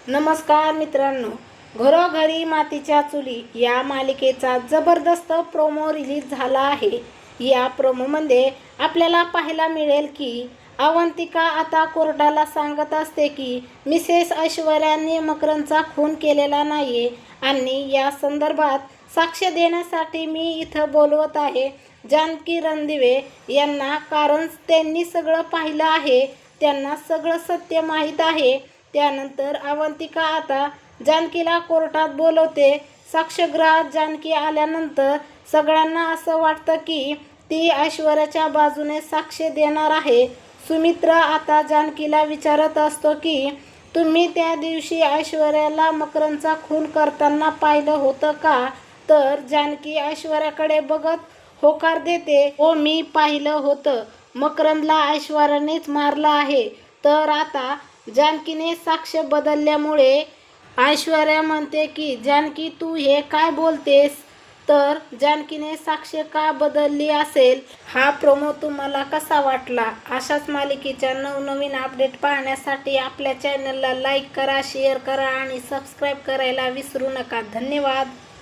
नमस्कार मित्रांनो, घरोघरी मातीच्या चुली या मालिकेचा जबरदस्त प्रोमो रिलीज झाला आहे। या प्रोमोमध्ये आपल्याला पाहायला मिळेल की अवंतिका आता कोर्टाला सांगत असते की मिसेस ऐश्वर्याने मकरंदचा खून केलेला नाही आणि या संदर्भात साक्ष देण्यासाठी मी इथं बोलवत आहे जानकी रणदिवे यांना, कारण त्यांनी सगळं पाहिलं आहे, त्यांना सगळं सत्य माहीत आहे। त्यानंतर अवंतिका आता जानकीला कोर्टात बोलवते। साक्षगृहात जानकी आल्यानंतर सगळ्यांना असं वाटतं की ती ऐश्वर्याच्या बाजूने साक्ष देणार आहे। सुमित्रा आता जानकीला विचारत असतो की तुम्ही त्या दिवशी ऐश्वर्याला मकरंदचा खून करताना पाहिलं होतं का? तर जानकी ऐश्वर्याकडे बघत होकार देते, हो मी पाहिलं होतं, मकरंदला ऐश्वर्यानेच मारलं आहे। तर आता जानकीने साक्ष बदलल्यामुळे ऐश्वर्या म्हणते की जानकी तू हे काय बोलतेस? तर जानकीने साक्ष का बदलली असेल? हा प्रोमो तुम्हाला कसा वाटला? अशाच मालिकेच्या नवनवीन अपडेट पाहण्यासाठी आपल्या चॅनलला लाईक करा, शेअर करा आणि सबस्क्राईब करायला विसरू नका। धन्यवाद।